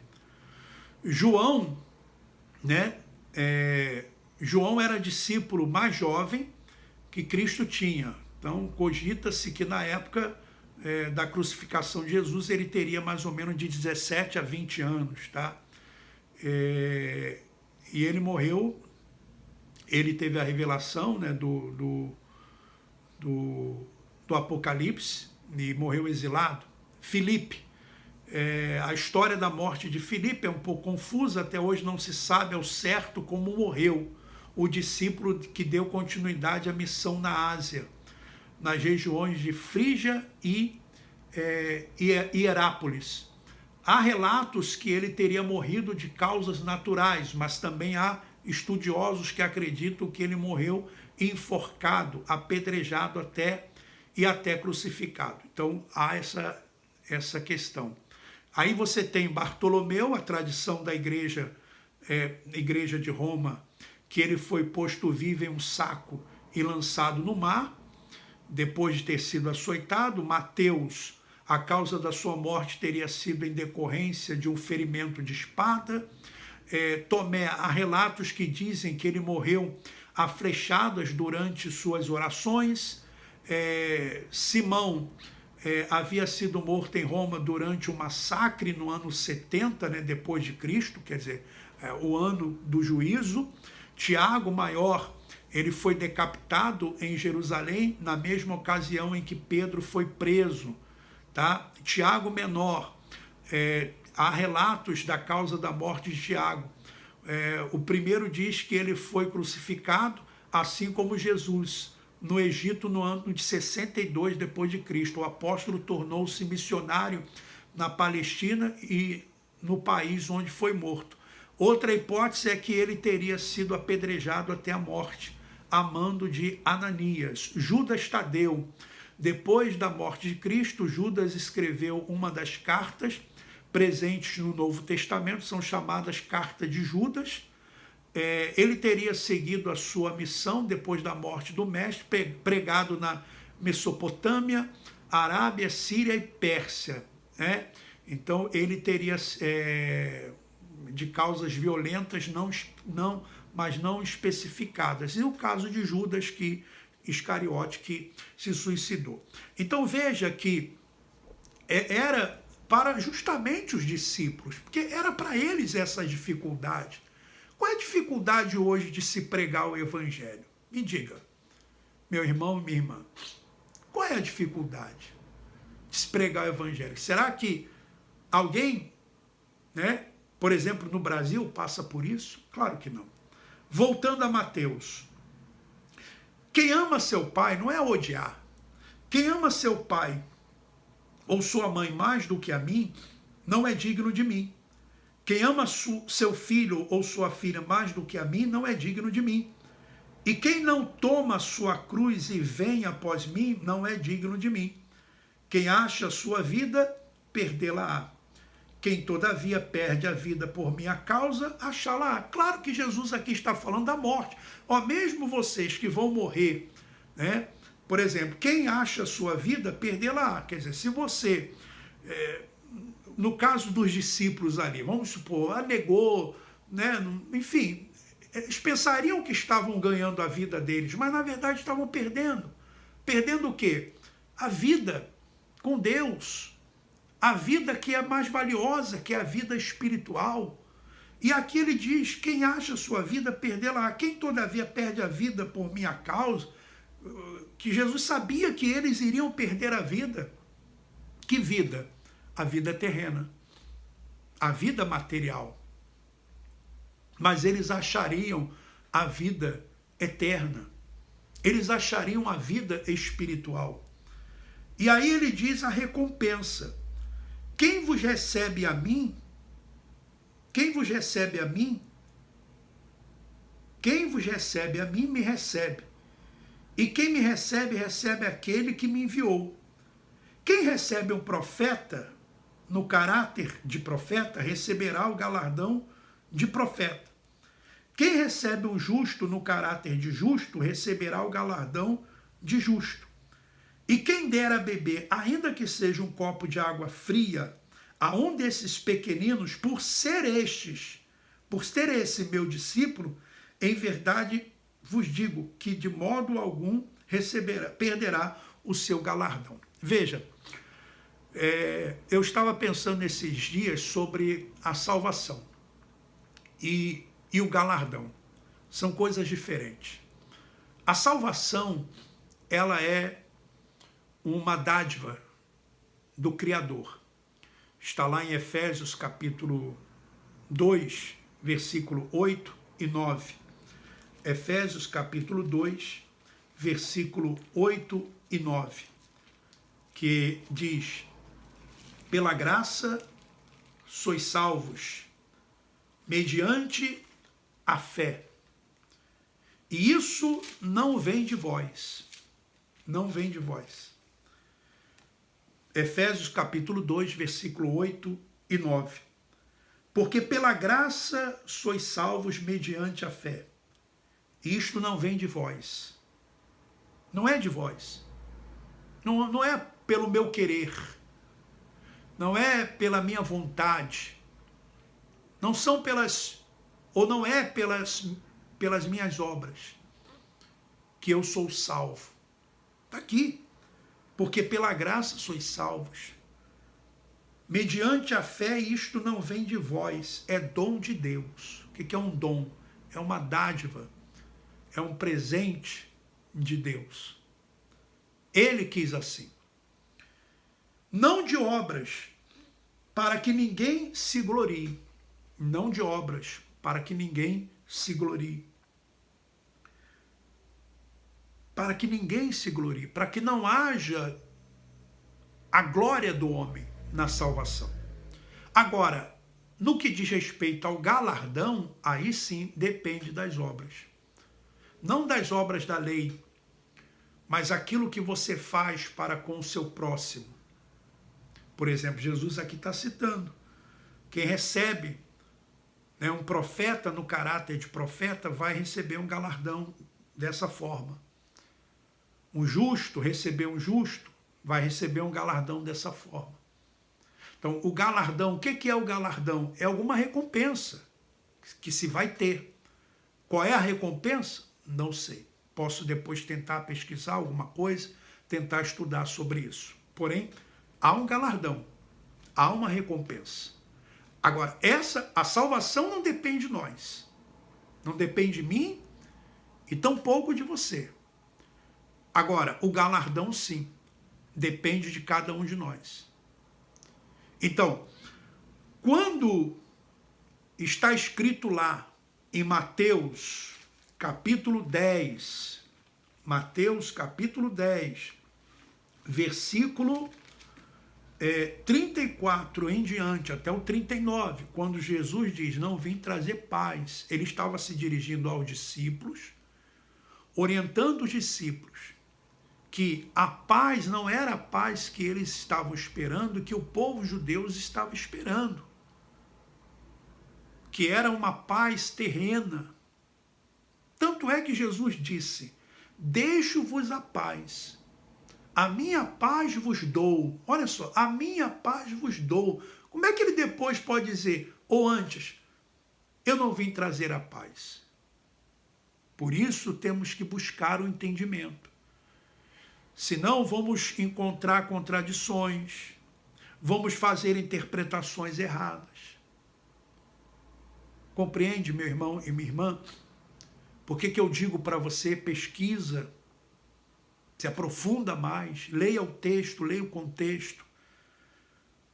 João, né? João era discípulo mais jovem que Cristo tinha. Então, cogita-se que na época da crucificação de Jesus, ele teria mais ou menos de 17 a 20 anos, tá? E ele morreu, ele teve a revelação, né, do Apocalipse e morreu exilado. Filipe, a história da morte de Filipe é um pouco confusa, até hoje não se sabe ao certo como morreu o discípulo que deu continuidade à missão na Ásia, nas regiões de Frígia e Hierápolis. Há relatos que ele teria morrido de causas naturais, mas também há estudiosos que acreditam que ele morreu enforcado, apedrejado até crucificado. Então há essa questão. Aí você tem Bartolomeu, a tradição da igreja de Roma, que ele foi posto vivo em um saco e lançado no mar, depois de ter sido açoitado. Mateus, a causa da sua morte teria sido em decorrência de um ferimento de espada. Tomé, há relatos que dizem que ele morreu a flechadas durante suas orações. Simão havia sido morto em Roma durante um massacre no ano 70, né, depois de Cristo, quer dizer, o ano do juízo. Tiago Maior, ele foi decapitado em Jerusalém na mesma ocasião em que Pedro foi preso, tá? Tiago Menor, há relatos da causa da morte de Tiago. O primeiro diz que ele foi crucificado, assim como Jesus, no Egito no ano de 62 depois de Cristo. O apóstolo tornou-se missionário na Palestina e no país onde foi morto. Outra hipótese é que ele teria sido apedrejado até a morte, a mando de Ananias. Judas Tadeu, depois da morte de Cristo, Judas escreveu uma das cartas presentes no Novo Testamento, são chamadas Cartas de Judas. Ele teria seguido a sua missão depois da morte do mestre, pregado na Mesopotâmia, Arábia, Síria e Pérsia, né? Então ele teria de causas violentas mas não especificadas. E o caso de Judas Iscariote, que se suicidou. Então veja que era para justamente os discípulos, porque era para eles essa dificuldade. Qual é a dificuldade hoje de se pregar o evangelho? Me diga, meu irmão e minha irmã, qual é a dificuldade de se pregar o evangelho? Será que alguém, né, por exemplo, no Brasil, passa por isso? Claro que não. Voltando a Mateus. Quem ama seu pai não é odiar. Quem ama seu pai ou sua mãe mais do que a mim, não é digno de mim. Quem ama seu filho ou sua filha mais do que a mim, não é digno de mim. E quem não toma sua cruz e vem após mim, não é digno de mim. Quem acha sua vida, perdê-la-á. Quem todavia perde a vida por minha causa, achá-la-á. Claro que Jesus aqui está falando da morte. Mesmo vocês que vão morrer, né? Por exemplo, quem acha a sua vida, perdê-la-á. Quer dizer, se você, no caso dos discípulos ali, vamos supor, negou, né? Enfim, eles pensariam que estavam ganhando a vida deles, mas na verdade estavam perdendo. Perdendo o quê? A vida com Deus. A vida que é mais valiosa, que é a vida espiritual. E aqui ele diz, quem acha a sua vida, perdê-la. Quem todavia perde a vida por minha causa, que Jesus sabia que eles iriam perder a vida. Que vida? A vida terrena. A vida material. Mas eles achariam a vida eterna. Eles achariam a vida espiritual. E aí ele diz a recompensa. Quem vos recebe a mim, me recebe. E quem me recebe, recebe aquele que me enviou. Quem recebe um profeta, no caráter de profeta, receberá o galardão de profeta. Quem recebe um justo no caráter de justo, receberá o galardão de justo. E quem der a beber, ainda que seja um copo de água fria, a um desses pequeninos, por ser esse meu discípulo, em verdade vos digo que de modo algum perderá o seu galardão. Veja, eu estava pensando esses dias sobre a salvação e o galardão. São coisas diferentes. A salvação, ela é uma dádiva do Criador. Está lá em Efésios capítulo 2, versículo 8 e 9. Efésios capítulo 2, versículo 8 e 9, que diz: pela graça sois salvos, mediante a fé. E isso não vem de vós. Não vem de vós. Efésios capítulo 2, versículo 8 e 9. Porque pela graça sois salvos mediante a fé. Isto não vem de vós. Não é de vós. Não é pelo meu querer. Não é pela minha vontade. Não são não é pelas minhas obras que eu sou salvo. Está aqui. Porque pela graça sois salvos. Mediante a fé, isto não vem de vós, é dom de Deus. O que é um dom? É uma dádiva, é um presente de Deus. Ele quis assim. Não de obras, para que ninguém se glorie. Não de obras, para que ninguém se glorie. Para que ninguém se glorie, para que não haja a glória do homem na salvação. Agora, no que diz respeito ao galardão, aí sim depende das obras. Não das obras da lei, mas aquilo que você faz para com o seu próximo. Por exemplo, Jesus aqui está citando, quem recebe um profeta no caráter de profeta vai receber um galardão dessa forma. Um justo receber um justo, vai receber um galardão dessa forma. Então, o galardão, o que é o galardão? É alguma recompensa que se vai ter. Qual é a recompensa? Não sei. Posso depois tentar pesquisar alguma coisa, tentar estudar sobre isso. Porém, há um galardão, há uma recompensa. Agora, a salvação não depende de nós. Não depende de mim e tampouco de você. Agora, o galardão sim, depende de cada um de nós. Então, quando está escrito lá em Mateus capítulo 10, versículo 34 em diante, até o 39, quando Jesus diz, não vim trazer paz, ele estava se dirigindo aos discípulos, orientando os discípulos, que a paz não era a paz que eles estavam esperando, que o povo judeu estava esperando. Que era uma paz terrena. Tanto é que Jesus disse, deixo-vos a paz. A minha paz vos dou. Olha só, a minha paz vos dou. Como é que ele depois pode dizer, ou antes, eu não vim trazer a paz? Por isso temos que buscar o entendimento. Senão vamos encontrar contradições, vamos fazer interpretações erradas. Compreende, meu irmão e minha irmã? Por que eu digo para você, pesquisa, se aprofunda mais, leia o texto, leia o contexto.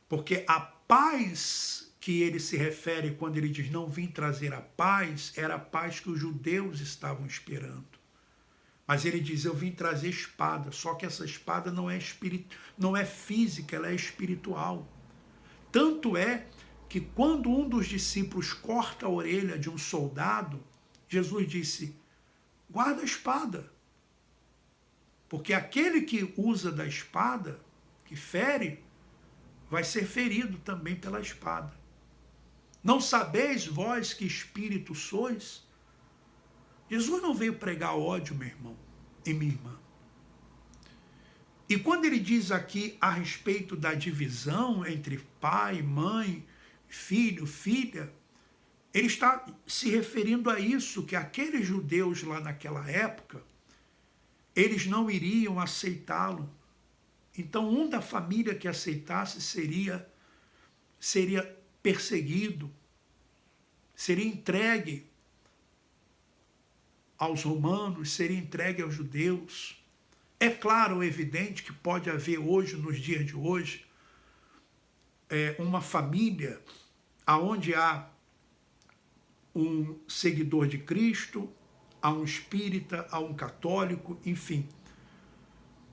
Porque a paz que ele se refere quando ele diz não vim trazer a paz, era a paz que os judeus estavam esperando. Mas ele diz, eu vim trazer espada, só que essa espada não é física, ela é espiritual. Tanto é que quando um dos discípulos corta a orelha de um soldado, Jesus disse, guarda a espada. Porque aquele que usa da espada, que fere, vai ser ferido também pela espada. Não sabeis vós que espírito sois? Jesus não veio pregar ódio, meu irmão e minha irmã. E quando ele diz aqui a respeito da divisão entre pai, mãe, filho, filha, ele está se referindo a isso, que aqueles judeus lá naquela época, eles não iriam aceitá-lo. Então, um da família que aceitasse seria perseguido, seria entregue aos romanos, seria entregue aos judeus. É claro, evidente que pode haver hoje, nos dias de hoje, uma família onde há um seguidor de Cristo, há um espírita, há um católico, enfim.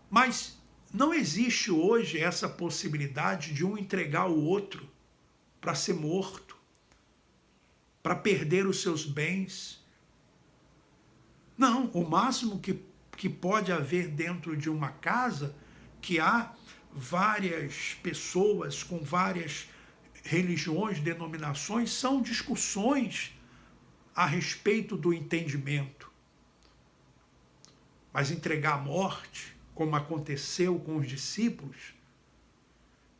Mas não existe hoje essa possibilidade de um entregar o outro para ser morto, para perder os seus bens. Não, o máximo que pode haver dentro de uma casa, que há várias pessoas com várias religiões, denominações, são discussões a respeito do entendimento. Mas entregar a morte, como aconteceu com os discípulos,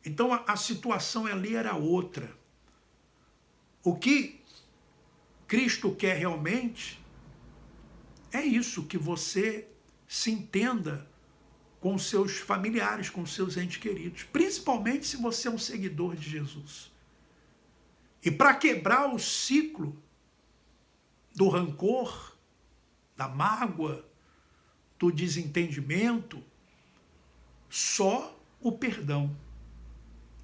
então a situação ali era outra. O que Cristo quer realmente é isso, que você se entenda com seus familiares, com seus entes queridos, principalmente se você é um seguidor de Jesus. E para quebrar o ciclo do rancor, da mágoa, do desentendimento, só o perdão,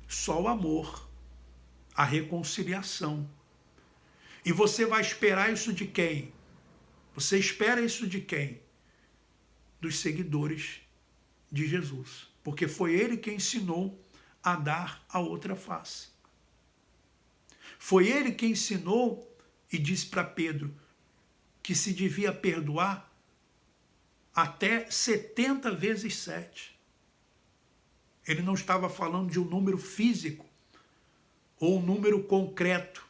só o amor, a reconciliação. E você vai esperar isso de quem? Você espera isso de quem? Dos seguidores de Jesus. Porque foi ele quem ensinou a dar a outra face. Foi ele quem ensinou e disse para Pedro que se devia perdoar até 70 vezes 7. Ele não estava falando de um número físico ou um número concreto,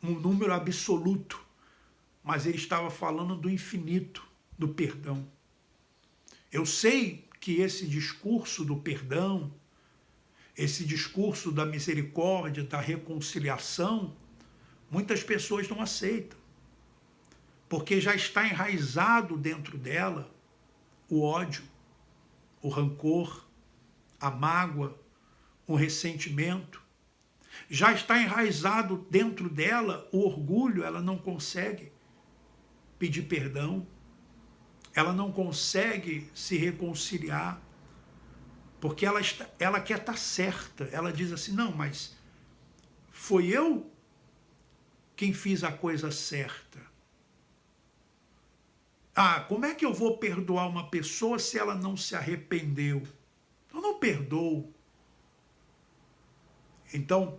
um número absoluto, mas ele estava falando do infinito, do perdão. Eu sei que esse discurso do perdão, esse discurso da misericórdia, da reconciliação, muitas pessoas não aceitam, porque já está enraizado dentro dela o ódio, o rancor, a mágoa, o ressentimento. Já está enraizado dentro dela o orgulho, ela não consegue pedir perdão, ela não consegue se reconciliar, porque ela quer estar certa. Ela diz assim, não, mas foi eu quem fiz a coisa certa. Ah, como é que eu vou perdoar uma pessoa se ela não se arrependeu? Eu não perdoo. Então,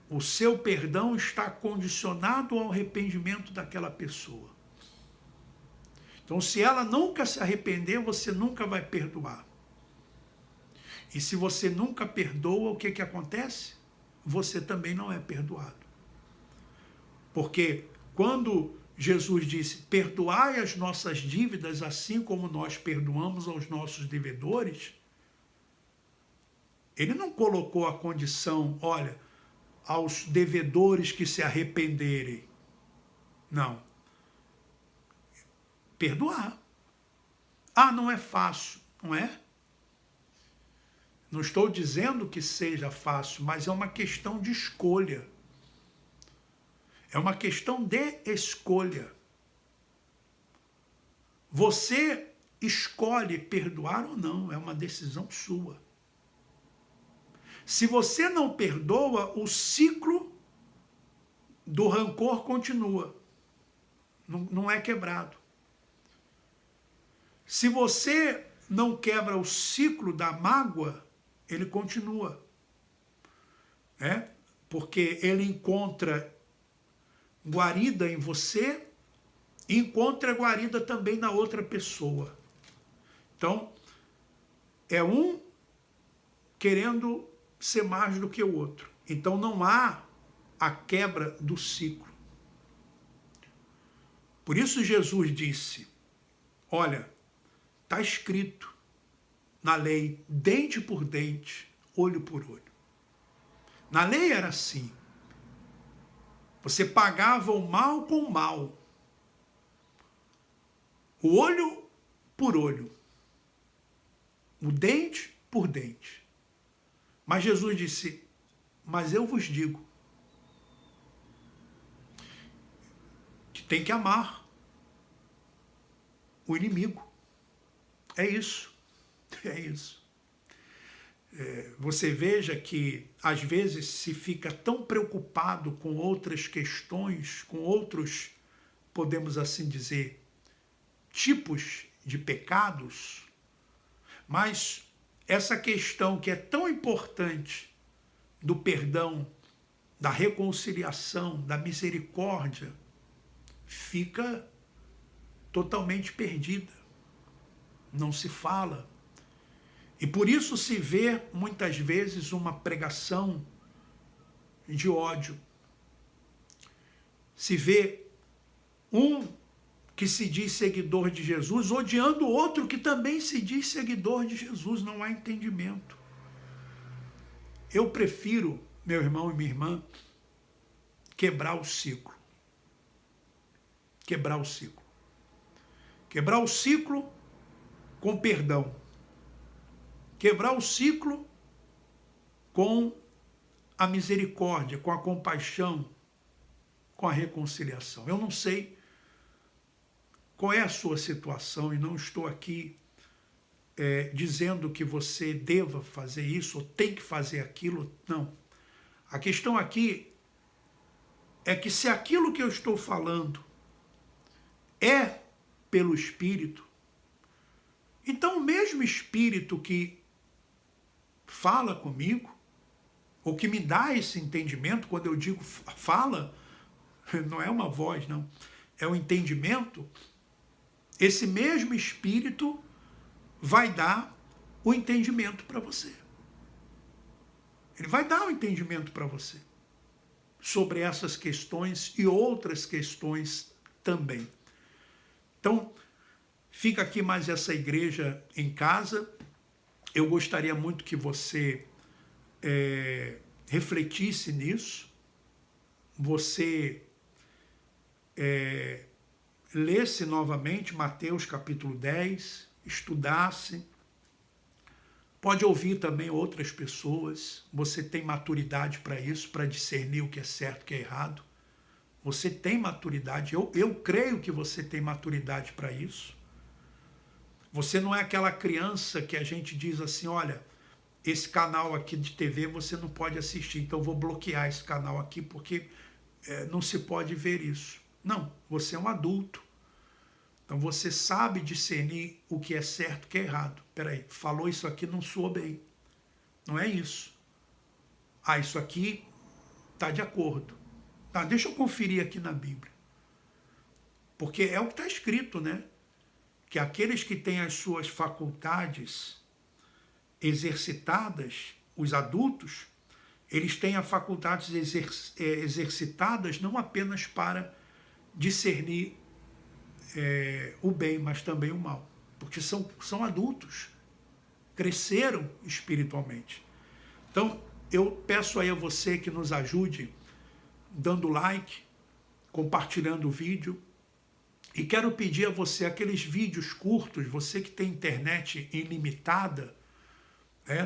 o seu perdão está condicionado ao arrependimento daquela pessoa. Então, se ela nunca se arrepender, você nunca vai perdoar. E se você nunca perdoa, o que acontece? Você também não é perdoado. Porque quando Jesus disse, perdoai as nossas dívidas, assim como nós perdoamos aos nossos devedores, ele não colocou a condição, olha, aos devedores que se arrependerem. Não. Perdoar. Ah, não é fácil. Não é? Não estou dizendo que seja fácil, mas é uma questão de escolha. É uma questão de escolha. Você escolhe perdoar ou não, é uma decisão sua. Se você não perdoa, o ciclo do rancor continua. Não é quebrado. Se você não quebra o ciclo da mágoa, ele continua. Porque ele encontra guarida em você e encontra guarida também na outra pessoa. Então, é um querendo ser mais do que o outro. Então, não há a quebra do ciclo. Por isso Jesus disse, olha, está escrito, na lei dente por dente, olho por olho. Na lei era assim. Você pagava o mal com o mal. O olho por olho. O dente por dente. Mas Jesus disse, mas eu vos digo que tem que amar o inimigo. É isso. É isso. Você veja que, às vezes, se fica tão preocupado com outras questões, com outros, podemos assim dizer, tipos de pecados, mas essa questão que é tão importante do perdão, da reconciliação, da misericórdia, fica totalmente perdida. Não se fala. E por isso se vê, muitas vezes, uma pregação de ódio. Se vê um que se diz seguidor de Jesus, odiando o outro que também se diz seguidor de Jesus. Não há entendimento. Eu prefiro, meu irmão e minha irmã, quebrar o ciclo. Quebrar o ciclo. Quebrar o ciclo com perdão. Quebrar o ciclo com a misericórdia, com a compaixão, com a reconciliação. Eu não sei qual é a sua situação e não estou aqui dizendo que você deva fazer isso ou tem que fazer aquilo. Não. A questão aqui é que se aquilo que eu estou falando é pelo Espírito, então o mesmo Espírito que fala comigo, ou que me dá esse entendimento, quando eu digo fala, não é uma voz, não, é um entendimento, esse mesmo Espírito vai dar o entendimento para você. Ele vai dar o entendimento para você sobre essas questões e outras questões também. Então, fica aqui mais essa igreja em casa. Eu gostaria muito que você refletisse nisso, você lesse novamente Mateus capítulo 10, estudasse, pode ouvir também outras pessoas, você tem maturidade para isso, para discernir o que é certo e o que é errado, você tem maturidade, eu creio que você tem maturidade para isso. Você não é aquela criança que a gente diz assim, olha, esse canal aqui de TV você não pode assistir, então eu vou bloquear esse canal aqui porque não se pode ver isso. Não, você é um adulto. Então você sabe discernir o que é certo e o que é errado. Peraí, falou isso aqui, não soou bem. Não é isso. Ah, isso aqui está de acordo. Tá, deixa eu conferir aqui na Bíblia. Porque é o que está escrito, né? Que aqueles que têm as suas faculdades exercitadas, os adultos, eles têm as faculdades exercitadas não apenas para discernir o bem, mas também o mal. Porque são adultos, cresceram espiritualmente. Então, eu peço aí a você que nos ajude dando like, compartilhando o vídeo. E quero pedir a você, aqueles vídeos curtos, você que tem internet ilimitada,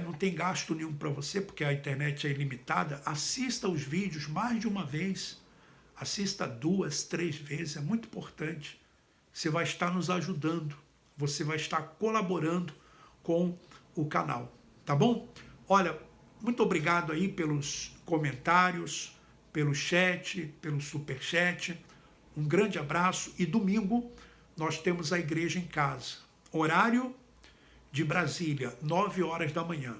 não tem gasto nenhum para você, porque a internet é ilimitada, assista os vídeos mais de uma vez, assista 2, 3 vezes, é muito importante. Você vai estar nos ajudando, você vai estar colaborando com o canal, tá bom? Olha, muito obrigado aí pelos comentários, pelo chat, pelo superchat. Um grande abraço e domingo nós temos a igreja em casa. Horário de Brasília, 9 horas da manhã.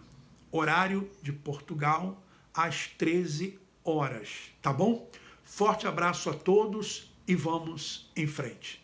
Horário de Portugal, às 13 horas. Tá bom? Forte abraço a todos e vamos em frente.